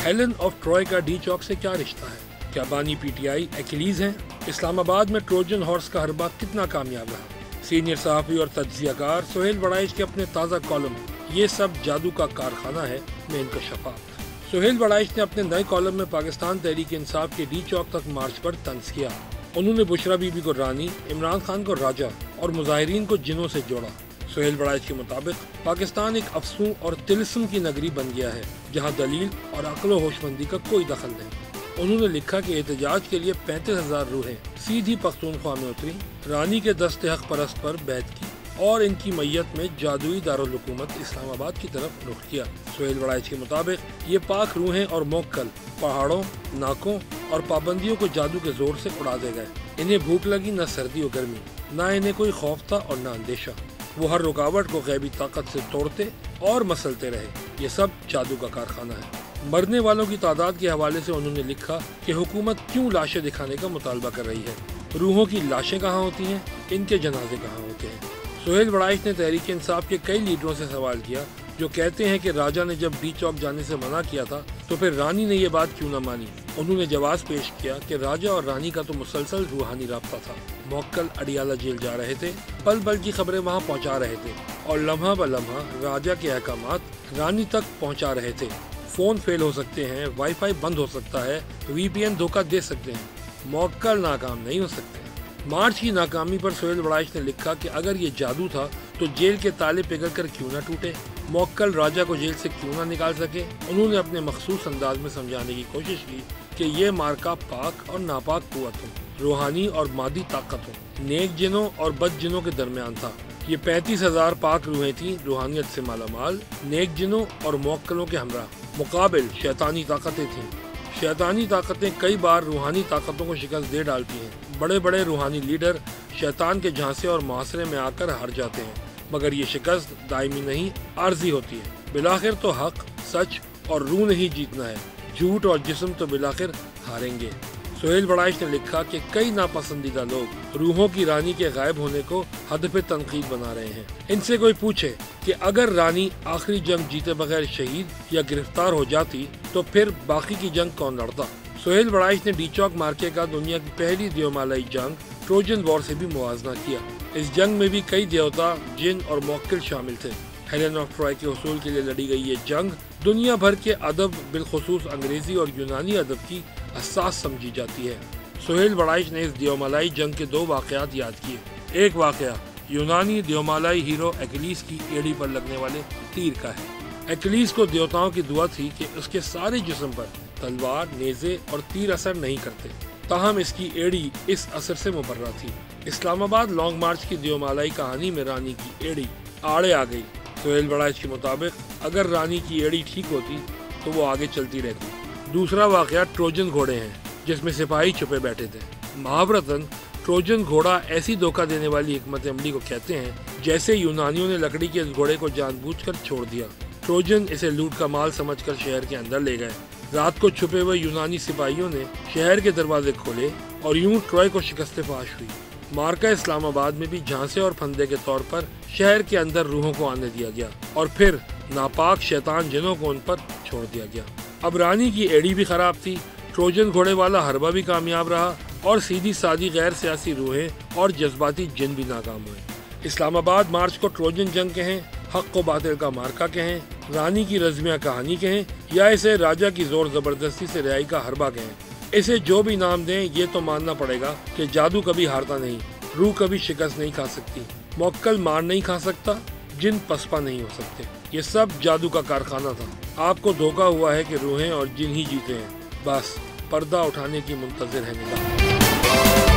Helen of Troy का D चौक से क्या रिश्ता है? क्या बानी पीटीआई एक्लीज हैं? इस्लामाबाद में ट्रोजन हॉर्स का हरबा कितना कामयाब रहा? सीनियर सहाफ़ी और तज्ज़ियाकार सुहेल बड़ाइच के अपने ताज़ा कॉलम ये सब जादू का कारखाना है में इंकशाफात। सुहेल बड़ाइच ने अपने नए कॉलम में पाकिस्तान तहरीक इंसाफ के डी चौक तक मार्च पर तंज किया। उन्होंने बुशरा बीबी को रानी, इमरान खान को राजा और मुजाहिरीन को जिनों से जोड़ा। सुहेल बड़ाइच के मुताबिक पाकिस्तान एक अफसूं और तिलिस्म की नगरी बन गया है जहां दलील और अक्ल होशमंदी का कोई दखल नहीं। उन्होंने लिखा कि एहतजाज के लिए 35,000 रूहें सीधी पख्तूनख्वा में उतरी, रानी के दस्ते हक परस्त पर बैत की और इनकी मैयत में जादुई दारुल हुकूमत इस्लामाबाद की तरफ रुख किया। सुहेल बड़ाइच के मुताबिक ये पाक रूहें और मोक्कल पहाड़ों, नाकों और पाबंदियों को जादू के जोर से उड़ा दे गए। इन्हें भूख लगी न सर्दी और गर्मी, न इन्हें कोई खौफ था और न अंदेशा। वो हर रुकावट को गैबी ताकत से तोड़ते और मसलते रहे। ये सब जादू का कारखाना है। मरने वालों की तादाद के हवाले से उन्होंने लिखा कि हुकूमत क्यों लाशें दिखाने का मुतालबा कर रही है। रूहों की लाशें कहाँ होती हैं, इनके जनाजे कहाँ होते हैं। सुहेल बड़ाइच ने तहरीक इंसाफ के कई लीडरों से सवाल किया जो कहते हैं कि राजा ने जब डी चौक जाने से मना किया था तो फिर रानी ने ये बात क्यों न मानी। उन्होंने जवाब पेश किया कि राजा और रानी का तो मुसलसल रूहानी राब्ता था। मोक्कल अडियाला जेल जा रहे थे, पल पल की खबरें वहाँ पहुँचा रहे थे और लम्हा ब लम्हा राजा के अहकामात रानी तक पहुँचा रहे थे। फोन फेल हो सकते हैं, वाईफाई बंद हो सकता है, VPN धोखा दे सकते हैं, मोक्कल नाकाम नहीं हो सकते। मार्च की नाकामी पर सुहेल बड़ाइच ने लिखा कि अगर ये जादू था तो जेल के ताले पिघल कर क्यों न टूटे, मोक्कल राजा को जेल से क्यों न निकाल सके। उन्होंने अपने मखसूस अंदाज में समझाने की कोशिश की कि ये मार्का पाक और नापाक कुव्वतों, रूहानी और मादी ताकतों, नेक जिनों और बद जिनों के दरमियान था। ये 35,000 पाक रूहें थीं, रूहानियत से मालामाल, नेक जिनों और मोक्कलों के हमरा। मुकाबिल शैतानी ताकतें थीं। शैतानी ताकतें कई बार रूहानी ताकतों को शिकस्त दे डालती हैं। बड़े बड़े रूहानी लीडर शैतान के झांसे और मुहासरे में आकर हार जाते हैं, मगर ये शिकस्त दायमी नहीं, आर्जी होती है। बिलाखिर तो हक, सच और रूह ने ही जीतना है, झूठ और जिस्म तो बिलाखिर हारेंगे। सुहेल बड़ाइच ने लिखा कि कई नापसंदीदा लोग रूहों की रानी के गायब होने को हद पे तनकीद बना रहे हैं। इनसे कोई पूछे कि अगर रानी आखिरी जंग जीते बगैर शहीद या गिरफ्तार हो जाती तो फिर बाकी की जंग कौन लड़ता। सुहेल बड़ाइच ने डी चौक मार्के का दुनिया की पहली दियोमालाई जंग ट्रोजन वॉर से भी मुवाजना किया। इस जंग में भी कई देवता, जिन और मोक्किल शामिल थे। हेलेन ऑफ ट्रॉय के हुसूल के लिए लड़ी गई ये जंग दुनिया भर के अदब, बिलखुसूस अंग्रेजी और यूनानी अदब की हसास समझी जाती है। सुहेल बड़ाइच ने इस दियोमालाई जंग के 2 वाक़यात याद किए। एक वाक़या यूनानी दियोमालाई हीरो एक्लीस की एड़ी पर लगने वाले तीर का है। एक्लीस को देवताओं की दुआ थी कि उसके सारे जिस्म पर तलवार, नेज़े और तीर असर नहीं करते, ताहम इसकी एड़ी इस असर से मुबर्रा थी। इस्लामाबाद लॉन्ग मार्च की दियोमालाई कहानी में रानी की एड़ी आड़े आ गई। सुहेल बड़ाइच के मुताबिक अगर रानी की एड़ी ठीक होती तो वो आगे चलती रहती। दूसरा वाक़या ट्रोजन घोड़े हैं जिसमें सिपाही छुपे बैठे थे। महावरतन ट्रोजन घोड़ा ऐसी धोखा देने वाली हिकमत अमली को कहते हैं जैसे यूनानियों ने लकड़ी के इस घोड़े को जानबूझकर छोड़ दिया। ट्रोजन इसे लूट का माल समझकर शहर के अंदर ले गए। रात को छुपे हुए यूनानी सिपाहियों ने शहर के दरवाजे खोले और यूं ट्रॉय को शिकस्त फाश हुई। मार्का इस्लामाबाद में भी झांसे और फंदे के तौर पर शहर के अंदर रूहों को आने दिया गया और फिर नापाक शैतान जिनों को उन पर छोड़ दिया गया। अब रानी की एड़ी भी खराब थी, ट्रोजन घोड़े वाला हरबा भी कामयाब रहा और सीधी सादी गैर सियासी रूहें और जज्बाती जिन भी नाकाम हुए। इस्लामाबाद मार्च को ट्रोजन जंग कहें, हक को बातिल का मार्का कहें, रानी की रज़्मिया कहानी कहें या इसे राजा की जोर जबरदस्ती से रिहाई का हरबा कहें, इसे जो भी नाम दें ये तो मानना पड़ेगा कि जादू कभी हारता नहीं, रूह कभी शिकस्त नहीं खा सकती, मोक्कल मार नहीं खा सकता, जिन पसपा नहीं हो सकते। ये सब जादू का कारखाना था। आपको धोखा हुआ है कि रूहें और जिन ही जीते हैं। बस पर्दा उठाने की मुंतज़िर है निगाह।